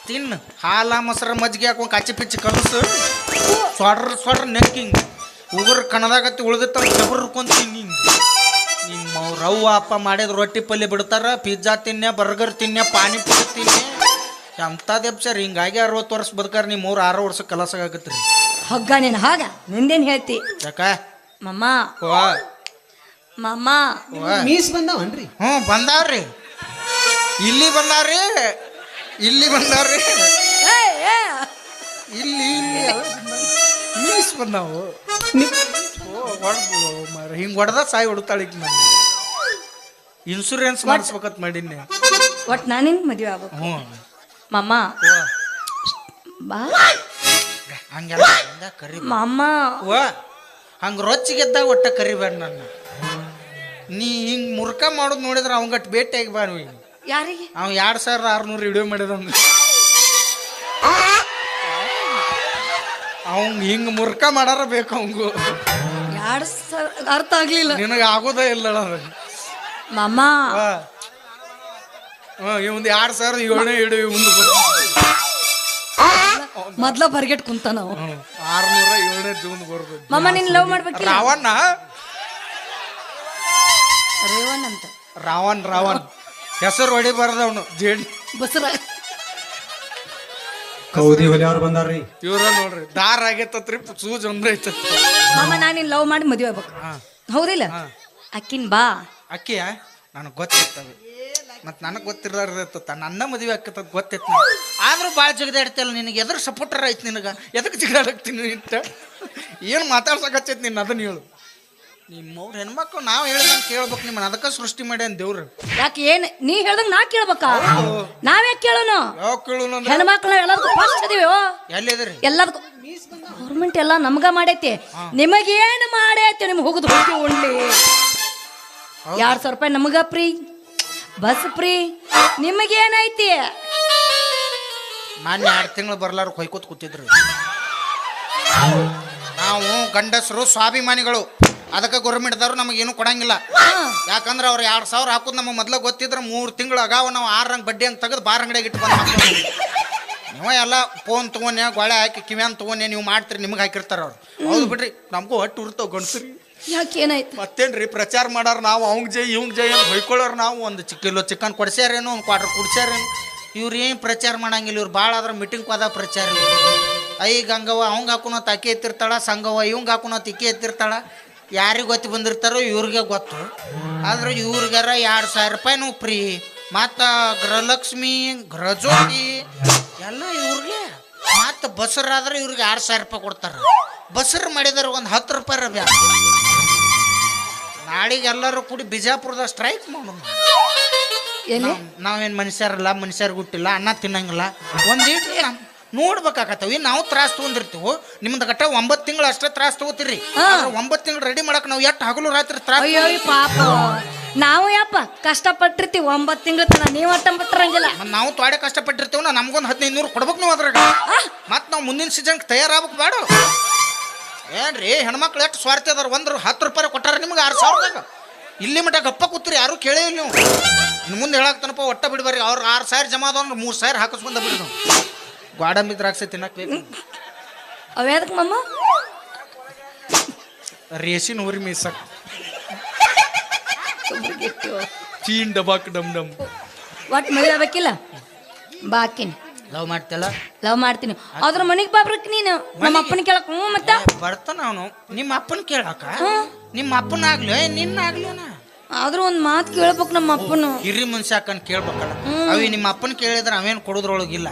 ತಿನ್ನು. ಹಾಲ ಮೊಸರು ಮಜ್ಜಿಗೆ ಹಾಕೊಂಡು ಕಚ್ಚಿ ಪಿಚ್ಚಿ ಕಲಸು, ಸೊಡ್ರ ನೆಕ್ಕಿಂಗ್ ಉಗುರು ಕಣದಾಗತ್ತಿ ಉಳ್ದಿತ್ತ ಜಬರ್ಕೊಂಡ್ ತಿನ್ನಿ. ನಿಮ್ಮ ರವ್ವ ಅಪ್ಪ ಮಾಡಿದ ರೊಟ್ಟಿ ಪಲ್ಯ ಬಿಡ್ತಾರ, ಪಿಜ್ಜಾ ತಿನ್ನೆ, ಬರ್ಗರ್ ತಿನ್ನೆ, ಪಾನಿಪುರಿ ತಿನ್ನೆ, ಎಂಥದ್ದು ಎಬ್ಸರ್. ಹಿಂಗಾಗಿ 60 ವರ್ಷ ಬದುಕಾರ ನಿಮ್ಮ 6 ವರ್ಷ ಕಲಸ ಆಗತ್ರಿ. ಹಗ್ಗ ನೀನು ಹಾಗ ನಿಂದೇನು ಹೇಳ್ತಿ ಯಾಕ ಮಮ್ಮ ಓ ಮಮ್ಮ? ಮೀಸ್ ಬಂದಾವನ್ರಿ? ಹ್ಞೂ ಬಂದಾವ್ರಿ. ಇಲ್ಲಿ ಬಂದಾವ್ರಿ, ಇಲ್ಲಿ ಬಂದಾವ್ರಿ, ಏ, ಏ. ಇಲ್ಲಿ ಇಲ್ಲಿ ಮೀಸ್ ಬಂದಾವು. ಹಿಂಗೆ ಹೊಡೆದ ಸಾಯಿ ಹೊಡ್ತಾಳೆ ಈಗ. ನಾನು ಇನ್ಶೂರೆನ್ಸ್ ಮಾಡಿಸ್ಬೇಕಂತ ಮಾಡೀನಿ. ಒಟ್ಟು ನಾನಿನ್ ಮದುವೆ ಆಗ್ಬೇಕು. ಹ್ಞೂ ಮಮ್ಮ ಬಾ. ಹಂಗೆಲ್ಲ ಕರಿ ಮಮ್ಮ. ಓ ಹಂಗೆ ರೊಚ್ಚಿಗೆದ್ದಾಗ ಒಟ್ಟ ಕರಿಬೇಡ ನನ್ನ. ನೀ ಹಿಂಗೆ ಮುರ್ಕ ಮಾಡೋದು ನೋಡಿದ್ರೆ ಅವಂಗಟ್ಟು ಭೇಟಿಯಾಗಿ ಬಾ. ನೀವು ಯಾರಿಗೆ? ಅವ 2600 ವಿಡಿಯೋ ಮಾಡಿದ. ಅವಂಗ ಹಿಂಗೆ ಮುರ್ಕ ಮಾಡಾರ ಬೇಕು ಅವಂಗು. ಅರ್ಥ ಆಗ್ಲಿಲ್ಲ. ನಿನಗೆ ಆಗೋದೇ ಇಲ್ಲ ಮಮ್ಮ. ಇವಂದು 2700 ವಿಡಿಯೋ ಮುಂದೆ ಮೊದ್ಲ ಬರ್ಗೆಟ್ ಕುಂತ ನಾವು 607 ಮುಂದೆ ಬರ್ಬೋದು. ಮಮ್ಮ ನೀನ್ ಲವ್ ಮಾಡ್ಬೇಕಿಲ್ಲ? ರಾವಣ ರೇವಣ್ಣ ಅಂತ. ರಾವಣ್ ಹೆಸರು ಹೊಡಿಬಾರ್ದ ಅವನು. ಜೇಡಿ ಬಸರ ಕೌದಿ ಹೊಲಿ ಅವ್ರು ಬಂದಾರ್ರಿ. ಇವ್ರ ನೋಡ್ರಿ ದಾರ ಆಗೈತತ್ರಿ, ಸೂಜ್ ಒಂದ್ರ ಐತತ್. ಮಮ್ಮ ನಾನಿನ್ ಲವ್ ಮಾಡಿ ಮದುವೆ ಆಗ್ಬೇಕು. ಹೌದಿಲ್ಲ? ಅಕ್ಕಿನ್ ಬಾ. ಅಕ್ಕಿಯ ನನಗೆ ಗೊತ್ತಿರ್ತವೆ, ಮತ್ತು ನನಗೆ ಗೊತ್ತಿರೋತ ನನ್ನ ಮದುವೆ ಆಕತ್ತ ಗೊತ್ತಿತ್ತು. ಆದ್ರೂ ಭಾಳ ಜಿಗದಾಡ್ತಿಯಲ್ಲ. ನಿನಗೆ ಎದ್ರ ಸಪೋರ್ಟರ್ ಐತಿ? ನಿನಗೆ ಎದಕ್ಕೆ ಜಿಗದಾಡಕ್ತೀನಿ ಅಂತ ಏನು ಮಾತಾಡ್ಸಕತ್ತೈತಿ ನೀನು? ಅದನ್ನ ಹೇಳು. ನಿಮ್ಮವ್ರು ಹೆಣ್ಮಕ್ಳು ನಾವು ಹೇಳ್ದಂಗೆ ಕೇಳ್ಬೇಕು. ನಿಮ್ಮನ್ನ ಅದಕ್ಕೆ ಸೃಷ್ಟಿ ಮಾಡ್ಯಾನ ದೇವ್ರು. ಯಾಕೆ ಏನ್ ನೀ ಹೇಳ್ದಂಗ ನಾ ಕೇಳ್ಬೇಕಾ? ನಾವೇ ಕೇಳೋನು? ಯಾವ ಕೇಳು? ಹೆಣ್ಮಕ್ಳು ಎಲ್ಲದಕ್ಕೂ ಫಸ್ಟ್ ಅದೀವಿ. ಎಲ್ಲಿದ್ರಿ? ಎಲ್ಲದಕ್ಕೂ ಗೌರ್ಮೆಂಟ್ ಎಲ್ಲ ನಮ್ಗ ಮಾಡೈತಿ. ನಿಮಗೇನು ಮಾಡೈತಿ? ನಿಮ್ಗೆ ಹೋಗುದು ಹೋಗಿ ಉಂಡಿ 2,000 ರೂಪಾಯಿ ನಮಗ ಫ್ರೀ, ಬಸ್ ಫ್ರೀ. ನಿಮಗೇನೈತಿ? ನಾನು 2 ತಿಂಗಳು ಬರ್ಲಾರ ಹೊಯ್ಕೋತ್ ಕೂತಿದ್ರು. ನಾವು ಗಂಡಸರು ಸ್ವಾಭಿಮಾನಿಗಳು, ಅದಕ್ಕೆ ಗೌರ್ಮೆಂಟ್ದವ್ರು ನಮಗೇನು ಕೊಡಂಗಿಲ್ಲ. ಯಾಕಂದ್ರೆ ಅವ್ರು 2,000 ಹಾಕೋದು ನಮಗೆ ಮೊದ್ಲು ಗೊತ್ತಿದ್ರೆ 3 ತಿಂಗಳು ಅಗಾವ ನಾವು 6 ರಂಗ್ ಬಡ್ಡಿ ಹಂಗೆ ತೆಗೆದು 6 ಅಂಗಡಿಯಾಗ ಇಟ್ಟು ಬಂದು ನೀವು ಎಲ್ಲ ಫೋನ್ ತೊಗೊಂಡೆ, ಗೊಳೆ ಹಾಕಿ ಕಿವ್ಯಾನ್ ತೊಗೊಂಡೆ ನೀವು ಮಾಡ್ತೀರಿ, ನಿಮ್ಗೆ ಹಾಕಿರ್ತಾರ ಅವ್ರು. ಹೌದು ಬಿಡ್ರಿ, ನಮಗೂ ಹೊಟ್ಟು ಉರ್ತಾವ ಗಂಡಸ್ರಿ. ಯಾಕೆ ಏನಾಯ್ತು? ಮತ್ತೇನ್ರಿ ಪ್ರಚಾರ ಮಾಡಾರ ನಾವು ಅವಂಗೆ ಜೈ ಇವಂಗೆ ಜೈ ಅಂತ ಹೊಯ್ಕೊಳ್ಳೋರು. ನಾವು 1 ಕಿಲೋ ಚಿಕನ್ ಕೊಡ್ಸ್ಯಾರೇನು, 1 ಕ್ವಾರ್ಟರ್ ಕುಡ್ಸ್ಯಾರೇನು. ಇವ್ರು ಏನು ಪ್ರಚಾರ ಮಾಡಂಗಿಲ್ಲ. ಇವ್ರು ಭಾಳ ಆದ್ರೆ ಮೀಟಿಂಗ್ ಹೋದ ಪ್ರಚಾರ. ಈಗ ಹಂಗವ ಅವಂಗೆ ಹಾಕೋನೋ ಅಕ್ಕಿ ಎತ್ತಿರ್ತಾಳ, ಸಂಗವ ಇವಂಗೆ ಹಾಕೋನೋ ತಿಕ್ಕಿ ಎತ್ತಿರ್ತಾಳ. ಯಾರಿಗೆ ಗೊತ್ತಿ ಬಂದಿರ್ತಾರೋ ಇವ್ರಿಗೆ ಗೊತ್ತು. ಆದ್ರೆ ಇವ್ರಿಗಾರ 2,000 ರೂಪಾಯಿನೂ ಫ್ರೀ, ಮತ್ತು ಗೃಹಲಕ್ಷ್ಮಿ, ಗೃಹಜ್ಯೋತಿ ಎಲ್ಲ ಇವ್ರಿಗೆ. ಮತ್ತು ಬಸರಾದ್ರೆ ಇವ್ರಿಗೆ 2,000 ರೂಪಾಯಿ ಕೊಡ್ತಾರೆ. ಬಸರು ಮಾಡಿದಾರೆ ಒಂದು 10 ರೂಪಾಯಿ ರವ್ಯಾ. ನಾಳೆಗೆ ಎಲ್ಲರೂ ಕೂಡಿ ಬಿಜಾಪುರದ ಸ್ಟ್ರೈಕ್ ಮಾಡೋಣ. ನಾವೇನು ಮನುಷ್ಯರಲ್ಲ, ಮನುಷ್ಯರಿಗೆ ಹುಟ್ಟಿಲ್ಲ, ಅನ್ನ ತಿನ್ನಂಗಿಲ್ಲ. ಒಂದಿಟ್ಟು ನೋಡ್ಬೇಕಾಗತ್ತವಿ. ನಾವು ತ್ರಾಸ ತೊಗೊಂಡಿರ್ತೀವಿ. ನಿಮ್ದು ಗಟ್ಟ 9 ತಿಂಗಳು ಅಷ್ಟೇ ತ್ರಾಸ ತಗೋತೀರಿ. 9 ತಿಂಗಳು ರೆಡಿ ಮಾಡಕ್ ನಾವು ಎಷ್ಟು ಹಗಲು ರಾತ್ರಿ ತ್ರಾಸ. ಅಯ್ಯೋ ಪಾಪ, ನಾವು ಯಪ್ಪ ಕಷ್ಟಪಟ್ಟಿರ್ತೀವಿ 9 ತಿಂಗಳ ತನ. ನೀವು ಅಟ್ಟ ಬಿಟ್ಟಿರಂಗಿಲ್ಲ. ನಾವು ತೋಡೆ ಕಷ್ಟಪಟ್ಟಿರ್ತೀವಿ. ನಮ್ಗೊಂದು 1,500 ಕೊಡ್ಬೇಕು ನೀವು ಅದ್ರಾಗ. ಮತ್ತು ನಾವು ಮುಂದಿನ ಸೀಸನ್ಗೆ ತಯಾರಾಗಬೇಕು ಬೇಡ. ಏನ್ರಿ ಹೆಣ್ಮಕ್ಳು ಎಷ್ಟು ಸ್ವಾರ್ಥ ಅದಾರ. 10 ರೂಪಾಯಿ ಕೊಟ್ಟಾರ ನಿಮ್ಗೆ 6,000ದಾಗ. ಇಲ್ಲಿ ಮಟ್ಟ ಗಪ್ಪ ಕೂತ್ರಿ, ಯಾರು ಕೇಳೇ ಇಲ್ಲ ನೀವು. ಇನ್ನು ಮುಂದೆ ಹೇಳಾಕ್ತಾನಪ್ಪ ಒಟ್ಟ ಬಿಡ್ಬಾರಿ. ಅವ್ರು 6,000 ಜಮಾ ಅದಾವ, 3,000 ಹಾಕಿಸ್ಕೊಂಡ ಬಿಡಿ. ನಾವು ಗೋಡಂಬಿ ದ್ರಾಕ್ಷಿ ತಿನ್ನಕ್ ಬೇಕು. ಅವ್ಯಾದಕ್ಕೆ ಮಮ್ಮ? ರೇಸಿನ ಊರಿ ಮೀಸಕ್ ಚೀನ್ ಡಬಾಕ್ ಡಮ್ ಡಮ್. ಒಟ್ಟು ಮದುವೆ ಆಗ್ಬೇಕಿಲ್ಲ? ಬಾಕಿನ್ ಲವ್ ಮಾಡ್ತಿಲ್ಲ? ಲವ್ ಮಾಡ್ತೀನಿ. ಅದ್ರ ಮನೆಗೆ ಬಾಬ್ರಕ್ ನೀನು ನಮ್ಮ ಅಪ್ಪನ ಕೇಳಕ್. ಮತ್ತೆ ಬರ್ತಾನ ಅವನು. ನಿಮ್ಮ ಅಪ್ಪನ ಕೇಳಾಕ? ನಿಮ್ಮ ಅಪ್ಪನ ಆಗ್ಲಿ ನಿನ್ನ ಆಗ್ಲಿನ? ಆದ್ರೂ ಒಂದ್ ಮಾತು ಕೇಳ್ಬೇಕು ನಮ್ಮ ಅಪ್ಪನು. ಹಿರಿ ಮನುಷ್ಯ ಹಾಕಂಡ್ ಕೇಳ್ಬೇಕಲ್ಲ. ಅವಿ ನಿಮ್ಮ ಅಪ್ಪನ ಕೇಳಿದ್ರೆ ಅವೇನು ಕೊಡೋದ್ರೊಳಗಿಲ್ಲ.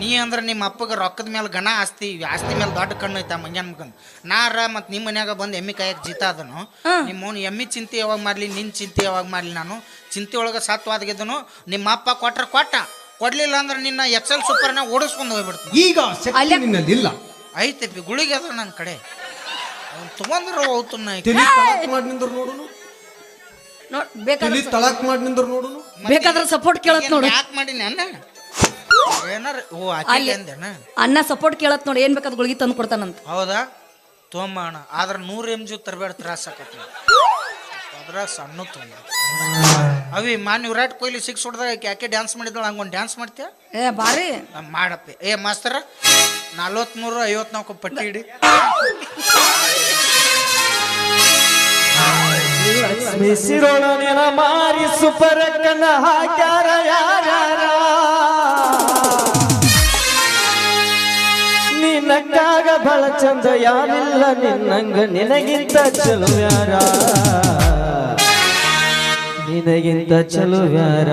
ನೀ ಅಂದ್ರೆ ನಿಮ್ಮ ಅಪ್ಪಗೆ ರೊಕ್ಕದ ಮೇಲೆ ಗಣ ಆಸ್ತಿ ಮೇಲೆ ದೊಡ್ಡ ಕಣ್ಣು ಐತ ಮಂಗ್ಯಾನ್ ಮಗನ್. ನಾರ ಮತ್ತು ನಿಮ್ಮ ಮನ್ಯಾಗ ಬಂದು ಎಮ್ಮಿ ಕಾಯಕ್ ಜೀತ ಅದನು. ನಿಮ್ಮವ್ನು ಎಮ್ಮಿ ಚಿಂತೆ ಯಾವಾಗ ಮಾಡಲಿ, ನಿನ್ನ ಚಿಂತೆ ಯಾವಾಗ ಮಾಡಲಿ. ನಾನು ಚಿಂತೆ ಒಳಗೆ ಸತ್ವಾದಗಿದ್ದನು. ನಿಮ್ಮ ಅಪ್ಪ ಕೊಟ್ಟ ಕೊಡ್ಲಿಲ್ಲ ಅಂದ್ರೆ ನಿನ್ನ ಎಕ್ಸೆಲ್ ಸೂಪರ್ನ ಓಡಿಸ್ಕೊಂಡು ಹೋಗ್ಬಿಡ್ತೀನಿ. ಈಗ ನಿನ್ನಲ್ಲಿ ಇಲ್ಲ ಐತೆ ಗುಳಿಗೆ ಅದ ನನ್ನ ಕಡೆ. ಅವ್ನು ತಗೊಂಡ್ರು ಹೋಗ್ತಾನ. ಮಾಡಿ ನಿಂದ್ರು ನೋಡುನು. ಬೇಕಾದ್ರೆ ತಳಕ್ ಮಾಡಿ ನಿಂದ್ರು ನೋಡುನು. ಬೇಕಾದ್ರೆ ಸಪೋರ್ಟ್ ಕೇಳತ್ ನೋಡು. ಯಾಕೆ ಮಾಡೀನಿ ಅನ್ನ ಏನಾರ ಓ ಆಕೆ ಅಂದೇನ ಅಣ್ಣ ಸಪೋರ್ಟ್ ಕೇಳತ್ ನೋಡಿ ಏನ್ ಬೇಕಾದ್ ಗುಳಿಗೆ ತಂದು ಕೊಡ್ತಾನಂತ. ಹೌದಾ ತೊಂಬಣ ಆದ್ರೆ 100 mg ತರಬೇಡ ತ್ರಾಸ ಆಕತಿ ಅದ್ರಾಗ ಸಣ್ಣ ತೊಂಬ ಅವಿ ವಿರಾಟ್ ಕೊಹ್ಲಿ 6 ಹೊಡೆದಾಗ ಯಾಕೆ ಡ್ಯಾನ್ಸ್ ಮಾಡಿದಳ ಹಂಗೊಂದು ಡ್ಯಾನ್ಸ್ ಮಾಡ್ತೀಯ ಏ ಬಾರಿ ಮಾಡಪ್ಪಿ ಏ ಮಾಸ್ತರ 43 54 ಪಟ್ಟಿ ಇಡಿ ಮಿಸಿರೋಣ ನೆನ ಮಾರಿ ಸುಪರ ಕಣ್ಣ ಹಾಕ್ಯಾರ ಯಾರ್ಯಾರ ನಿನ್ನಕ್ಕಾಗ ಬಹಳ ಚಂದ ಯಾರಿಲ್ಲ ನಿನ್ನಂಗ ನಿನಗಿಂತ ಚಲೋ ಯಾರ ನಿನಗಿಂತ ಚಲೋ ಯಾರ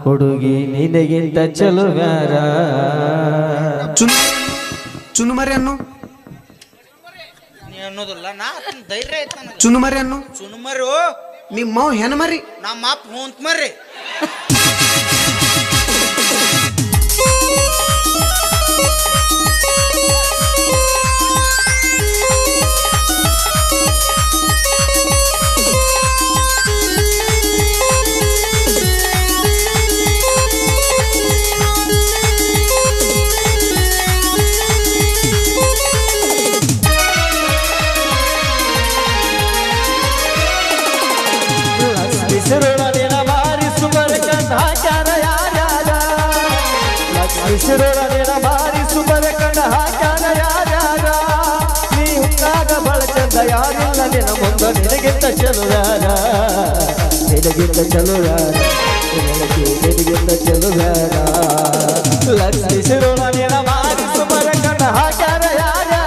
ಹುಡುಗಿ ನಿನಗಿಂತ ಚಲೋ ಯಾರ ಚುನುಮರಿ ಅನ್ನು ನೀ ಅನ್ನೋದಿಲ್ಲ ನಾ ಧೈರ್ಯ ಐತ ನನಗೆ ಚುನುಮರಿ ಅನ್ನು ಚುನುಮರು ನಿಮ್ಮ ಮಾವ ಹೆಣ್ಮರಿ ನಮ್ಮ ಅಪ್ಪ ಹೊಂತ ಮರ್ರಿ ಮಿಸಿರೋಣ ಮಾರಿ ಸುಮರ ಕಣ್ಣ ಹಾಕ್ಯಾರ ಯಾರ್ಯಾರ ನೀ ಹುಟ್ಟಾಗ ಬಹಳ ಚಂದ ಯಾರಿಲ್ಲ ನಿನ್ನ ಮುಂದ ನಿನಗಿಂತ ಚಲೋ ಯಾರ ನಿನಗಿಂತ ಚಲೋ ಯಾರ ನಿನಗಿಂತ ಚಲೋ ಯಾರ ಲಕ್ಷ್ಮಿಸಿರೋಣ ಮಾರಿ ಸುಮರ ಕಣ್ಣ ಹಾಕ್ಯಾರ ಯಾರ್ಯಾರ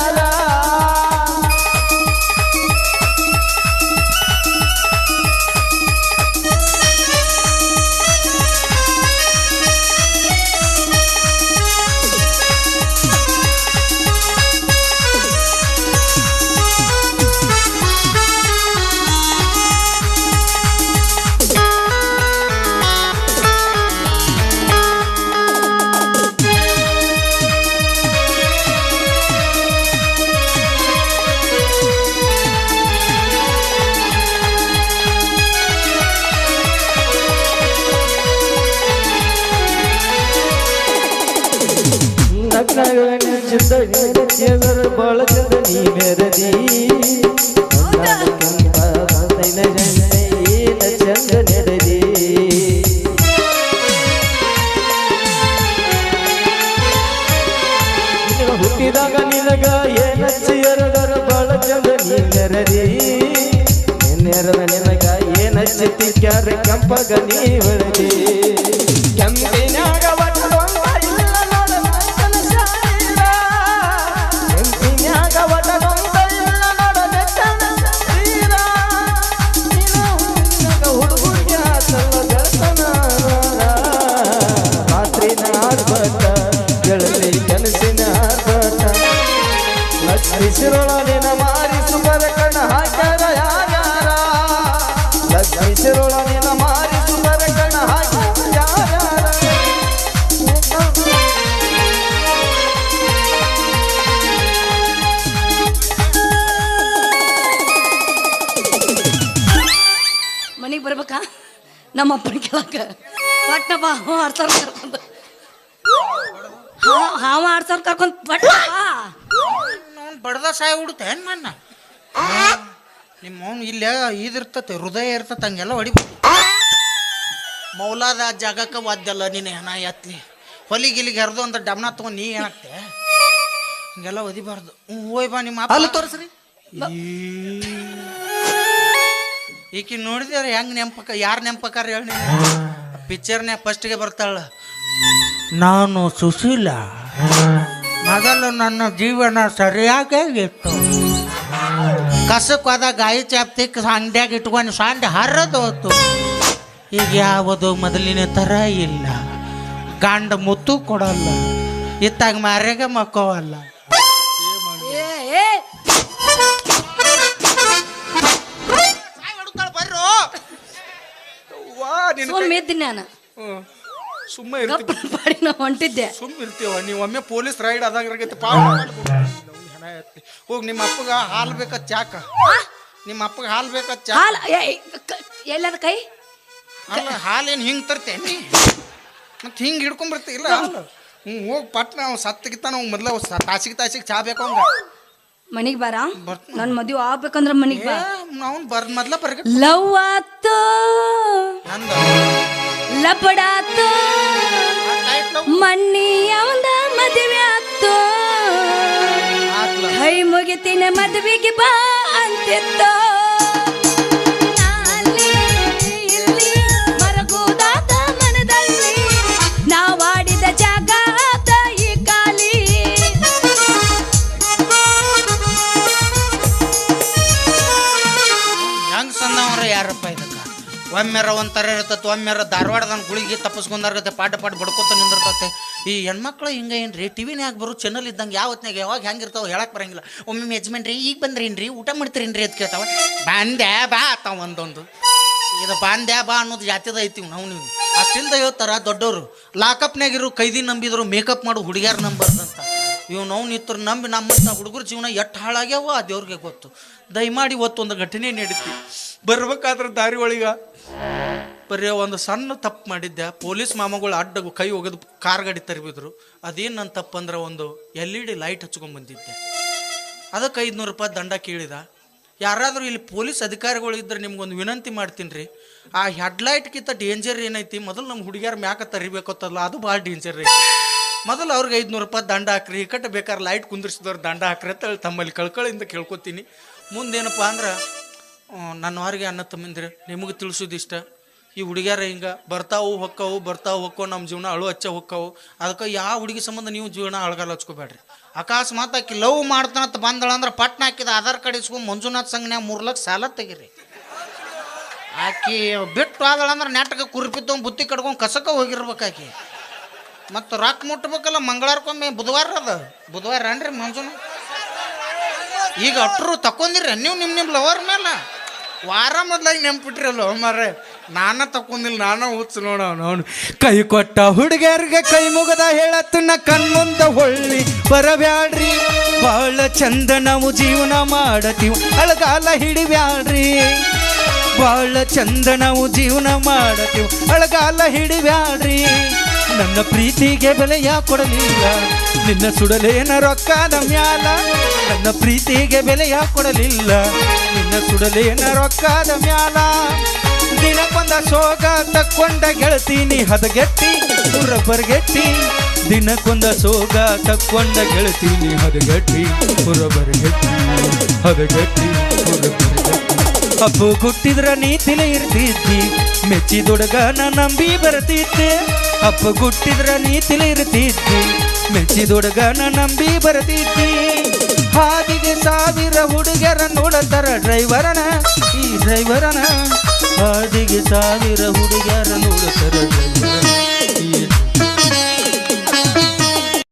ಬಾಳ ಚಂದ ನೀ ಮೆರದಿ ಚಂದ ನೆರದಿ ಹುಟ್ಟಿದಾಗ ನಿನಗ ಏನಚ್ಚಿಯರದರ ಬಾಳ ಚಂದ ನೀ ಮೆರದಿ ನೆರದ ನಿನಗ ಏನಚ್ಚಿ ಕ್ಯಾರ ಕೆಂಪಗ ನೀ ಹೊರದಿ ಕೆಂಪಿನಾಗ ಲಕ್ಷ್ಮಿಸಿರೋಳ ಮಾರಿ ಸುಮರ ಕಣ್ಣ ಹಾಕ್ಯಾರ ಯಾರ್ಯಾರ ಲಕ್ಷ್ಮಿಸಿರೋಳ ಮಾರಿ ಸುಮರ ಕಣ್ಣ ಹಾಕ್ಯಾರ ಯಾರ್ಯಾರ ಮನೆಗೆ ಬರ್ಬೇಕಾ ನಮ್ಮ ಅಪ್ಪನ ಕೇಳಕ ಪಟ್ಟಪ್ಪ ಆಡ್ತಾರ ಕರ್ಕೊಂಡ್ ಹಾವ ಆಡ್ತಾರ ಕರ್ಕೊಂಡ್ ಪಟ್ಟಪ್ಪ ಬಡ್ದ ಸಾಯ ಹುಡುತ್ತೆ ಏನ್ ಮನ್ನ ನಿಮ್ಮ ಅವ್ನು ಇಲ್ಲೇ ಇದಿರ್ತತೆ ಹೃದಯ ಇರ್ತತೆ ಹಂಗೆಲ್ಲ ಹೊಡಿಬೇಕು ಮೌಲಾದ ಜಾಗಕ್ಕೆ ವಾದ್ಯಲ್ಲ ನೀನು ಹೆಣ ಎತ್ಲಿ ಹೊಲಿಗಿಲಿಗೆ ಹರಿದು ಅಂತ ಡಮ್ನ ತಗೊಂಡು ನೀ ಏನಾಗ್ತೆ ಹಿಂಗೆಲ್ಲ ಒದಿಬಾರ್ದು ಹೋಯ್ ಬಾ ನಿಮ್ಮ ಅಲ್ಲಿ ತೋರಿಸ್ರಿ ಈಕಿ ನೋಡಿದ್ರೆ ಹೆಂಗ್ ನೆಂಪಕ ಯಾರು ನೆಂಪಕಾರ ಹೇಳಿ ಪಿಕ್ಚರ್ನ್ಯಾಗ ಫಸ್ಟ್ಗೆ ಬರ್ತಾಳ ನಾನು ಸುಶೀಲ ಮೊದಲು ನನ್ನ ಜೀವನ ಸರಿಯಾಗಿತ್ತು ಕಸಕ್ಕೆ ಹೋದಾಗ ಗಾಯಿ ಚಾಪ್ತಿಕ್ ಅಂಗಡಿಯಾಗ ಇಟ್ಕೊಂಡು ಸಾಂಡೆ ಹರಿದು ಹೋತು ಈಗ ಯಾವುದು ಮೊದಲಿನ ಥರ ಇಲ್ಲ ಗಂಡ ಮುತ್ತು ಕೊಡಲ್ಲ ಇತ್ತಾಗ ಮಾರ್ಯಾಗ ಮಕ್ಕವಲ್ಲ ಸುಮ್ಮಿದ್ದೀನಿ ನಾನು ಸುಮ್ಮನೆ ಪಾಡಿ ನಾ ಹೊಂಟಿದ್ದೆ ಸುಮ್ಮಿರ್ತೀವ ನೀವು ಒಮ್ಮೆ ಪೊಲೀಸ್ ರೈಡ್ ಆದಾಗೈತಿ ಹೋಗಿ ನಿಮ್ಮ ಅಪ್ಪಗ ಹಾಲು ಬೇಕ ಚಾಕ ನಿಮ್ಮ ಅಪ್ಪಗ ಹಾಲು ಬೇಕ ಚಾ ಎಲ್ಲದ ಕೈ ಅಲ್ಲ ಹಾಲೇನು ಹಿಂಗೆ ತರ್ತೇನಿ ಮತ್ತೆ ಹಿಂಗೆ ಹಿಡ್ಕೊಂಡ್ಬರ್ತಿ ಇಲ್ಲ ಹೋಗಿ ಪಟ್ನ ನಾವು ಸತ್ತಗಿತ್ತ ನಾವು ಮೊದ್ಲು ತಾಸಿಗೆ ಚಾ ಬೇಕು ಅವಂಗ ಮನಿಗ್ ಬಾರ ನನ್ ಮದುವೆ ಆಗ್ಬೇಕಂದ್ರ ಮನಿಗ್ ಬಾ ನಾವು ಮೊದ್ಲ ಬರ್ಗ ಲವ್ ಆತು ನಂದ ಲಪಡಾತು ಮಣ್ಣಿ ಅವಂದ ಮದುವೆ ಆತು ಕೈ ಮುಗಿತೀನಿ ಮದುವೆಗೆ ಬಾ ಅಂತಿತ್ತು ಮರಗುದಾತ ಮನದಲ್ಲಿ ನಾವಾಡಿದ ಜಾಗ ಈ ಕಾಲಿ ಹೆಂಗ್ ಸಂದವ್ರ ಯಾರಪ್ಪ ಇದಕ್ಕ ಒಮ್ಮೆರ ಒಂಥರ ಇರ್ತೈತೆ ಒಮ್ಮೆರ ಧಾರವಾಡದ ಗುಳಿಗೆ ತಪ್ಪಿಸ್ಕೊಂಡಾರ್ಗತ್ತೆ ಪಾಠ ಬಡ್ಕೋತ ನಿಂದಿರ್ತೈತೆ ಈ ಹೆಣ್ಮಕ್ಳು ಹಿಂಗೆ ಏನ್ರಿ ಟಿವಿನ್ಯಾಗ ಬರೋ ಚಾನಲ್ ಇದ್ದಂಗೆ ಯಾವತ್ನಾಗ ಯಾವಾಗ ಹೆಂಗಿರ್ತಾವೆ ಹೇಳಕ್ ಬರಂಗಿಲ್ಲ ಒಮ್ಮೆ ಯಜಮಾನ್ರಿ ಈಗ ಬಂದ್ರೇನ್ರಿ ಊಟ ಮಾಡ್ತೀರೇನ್ರಿ ಅಂತ ಕೇಳ್ತಾವ ಬಾಂದ್ಯಾ ಬಾ ಆತಾವ ಒಂದೊಂದು ಇದು ಬಾಂದ್ಯಾ ಬಾ ಅನ್ನೋದು ಜಾತಿದ ಐತಿವಿ ನಾವು ನೀವು ಅಷ್ಟಿಲ್ದ ಹೇಳ್ತಾರ ದೊಡ್ಡವರು ಲಾಕಪ್ನಾಗಿರೋ ಕೈದಿ ನಂಬಿದ್ರು ಮೇಕಪ್ ಮಾಡು ಹುಡುಗ್ಯಾರ ನಂಬರ್ದಂತ ಇವು ನಾವು ನಿತ್ರ ನಂಬಿ ನಮ್ಮಂತ ಹುಡುಗರ ಜೀವನ ಎಷ್ಟು ಹಾಳಾಗ್ಯಾವ ಆ ದೇವ್ರಿಗೆ ಗೊತ್ತು ದಯಮಾಡಿ ಒಂದು ಘಟನೆ ನಡೀತಿ ಬರ್ಬೇಕಾದ್ರೆ ದಾರಿ ಒಳಗ ಬರೀ ಒಂದು ಸಣ್ಣ ತಪ್ಪು ಮಾಡಿದ್ದೆ ಪೊಲೀಸ್ ಮಾಮಗಳು ಅಡ್ಡ ಕೈ ಒಗೆದು ಕಾರ್ ಗಾಡಿ ತರಬಿದ್ರು ಅದೇನು ನನ್ನ ತಪ್ಪಂದ್ರೆ ಒಂದು LED ಲೈಟ್ ಹಚ್ಕೊಂಡ್ ಬಂದಿದ್ದೆ ಅದಕ್ಕೆ 500 ರೂಪಾಯಿ ದಂಡ ಕೇಳಿದ ಯಾರಾದರೂ ಇಲ್ಲಿ ಪೊಲೀಸ್ ಅಧಿಕಾರಿಗಳು ಇದ್ರೆ ನಿಮ್ಗೊಂದು ವಿನಂತಿ ಮಾಡ್ತೀನಿ ರೀ ಆ ಹೆಡ್ಲೈಟ್ಗಿಂತ ಡೇಂಜರ್ ಏನೈತಿ ಮೊದಲು ನಮ್ಮ ಹುಡುಗಿಯರ ಮ್ಯಾಕ ತರಿಬೇಕತ್ತಲ್ಲ ಅದು ಭಾಳ ಡೇಂಜರ್ ಐತಿ ಮೊದಲು ಅವ್ರಿಗೆ 500 ರೂಪಾಯಿ ದಂಡ ಹಾಕ್ರಿ ಇಕ್ಕಟ್ಟು ಬೇಕಾದ್ರೆ ಲೈಟ್ ಕುಂದಿರ್ಸಿದವ್ರು ದಂಡ ಹಾಕ್ರಿ ಅಂತ ಹೇಳಿ ತಮ್ಮಲ್ಲಿ ಕಳ್ಕಳಿಂದ ಕೇಳ್ಕೊತೀನಿ ಮುಂದೇನಪ್ಪ ಅಂದ್ರೆ ನನ್ನ ಹೊರಗೆ ಅನ್ನ ತಮ್ಮಂದ್ರೆ ನಿಮಗೆ ತಿಳಿಸೋದಿಷ್ಟ ಈ ಹುಡುಗ್ಯಾರ ಹಿಂಗೆ ಬರ್ತಾವು ಹೊಕ್ಕವು ನಮ್ಮ ಜೀವನ ಅಳು ಹಚ್ಚ ಹೊಕ್ಕವು ಅದಕ್ಕೆ ಯಾವ ಹುಡುಗಿ ಸಂಬಂಧ ನೀವು ಜೀವನ ಅಳಗಾಲ ಹಚ್ಕೋಬೇಡ್ರಿ ಅಕಸ್ಮಾತ್ ಆಕಿ ಲವ್ ಮಾಡ್ತಾನಂತ ಬಂದಳಂದ್ರೆ ಪಟ್ನ ಹಾಕಿದ ಆಧಾರ್ ಕಾರ್ಡ್ ಇಸ್ಕೊಂಡು ಮಂಜುನಾಥ್ ಸಂಘನ್ಯಾಗ 3 ಲಕ್ಷ ಸಾಲ ತೆಗಿರಿ ಆಕಿ ಬಿಟ್ಟು ಆದಳಂದ್ರೆ ನೆಟ್ಗೆ ಕುರ್ಪಿತ್ತು ಬುತ್ತಿ ಕಡ್ಕೊಂಡು ಕಸಕ್ಕೆ ಹೋಗಿರ್ಬೇಕು ಆಕಿ ಮತ್ತು ರೊಕ್ಕ ಮುಟ್ಬೇಕಲ್ಲ ಮಂಗಳವಾರಕ್ಕೊಮ್ಮೆ ಬುಧವಾರ ಅನ್ರಿ ಮಂಜುನಾಥ್ ಈಗ ಅಟ್ರು ತಕೊಂಡಿರಿ ನೀವು ನಿಮ್ಮ ಲವರ್ ಮೇಲೆ ವಾರ ಮೊದ್ಲಾಗಿ ನೆನ್ಪಿಟ್ರಲ್ಲ ಮಾರ್ರೆ ನಾನ ತಕೊಂಡಿಲ್ಲ ನಾನ ಹುಚ್ಚು ನೋಡು ಕೈ ಕೊಟ್ಟ ಹುಡುಗರಿಗೆ ಕೈ ಮುಗದ ಹೇಳತ್ತನ್ನ ಕಣ್ಮುಂದ ಹೊಳ್ಳಿ ಬರಬ್ಯಾಡ್ರಿ ಬಾಳ ಚಂದ ನಾವು ಜೀವನ ಮಾಡತೀವಿ ಅಳಗಾಲ ಹಿಡಿಬ್ಯಾಡ್ರಿ ಬಾಳ ಚಂದ ನಾವು ಜೀವನ ಮಾಡತೀವಿ ಅಳಗಾಲ ಹಿಡಿಬ್ಯಾಡ್ರಿ ನನ್ನ ಪ್ರೀತಿಗೆ ಬೆಲೆಯ ಕೊಡಲಿಲ್ಲ ನಿನ್ನ ಸುಡಲೇನ ರೊಕ್ಕದ ಮ್ಯಾಲ ನನ್ನ ಪ್ರೀತಿಗೆ ಬೆಲೆಯ ಕೊಡಲಿಲ್ಲ ನಿನ್ನ ಸುಡಲೇನ ರೊಕ್ಕದ ಮ್ಯಾಲ ದಿನಕ್ಕೊಂದ ಸೋಗ ತಕ್ಕೊಂಡ ಗೆಳತೀನಿ ಹದಗೆಟ್ಟಿ ಹುರಬರ್ಗೆಟ್ಟಿ ದಿನಕ್ಕೊಂದ ಸೋಗ ತಕ್ಕೊಂಡ ಗೆಳತೀನಿ ಹದಗೆಟ್ಟಿ ಹುರಬರ್ಗೆಟ್ಟಿ ಹದಗೆಟ್ಟಿ ಹುರಬರ್ಗೆಟ್ಟಿ ಹಬ್ಬು ಹುಟ್ಟಿದ್ರ ನೀತಿಲೆ ಇರ್ತಿದ್ದಿ ಮೆಚ್ಚಿದೊಡಗನ ನಂಬಿ ಬರ್ತಿದ್ದೆ ಹಬ್ಬ ಹುಟ್ಟಿದ್ರ ನೀತಿಲೆ ಇರ್ತಿದ್ದಿ ಮೆಚ್ಚಿದೊಡಗನ ನಂಬಿ ಬರ್ತಿದ್ದಿ ಹಾದಿಗೆ 1000 ಹುಡುಗರ ನೋಡತಾರ ಡ್ರೈವರನ ಈ ಡ್ರೈವರನ ಹಾದಿಗೆ 1000 ಹುಡುಗರ ನೋಡತಾರ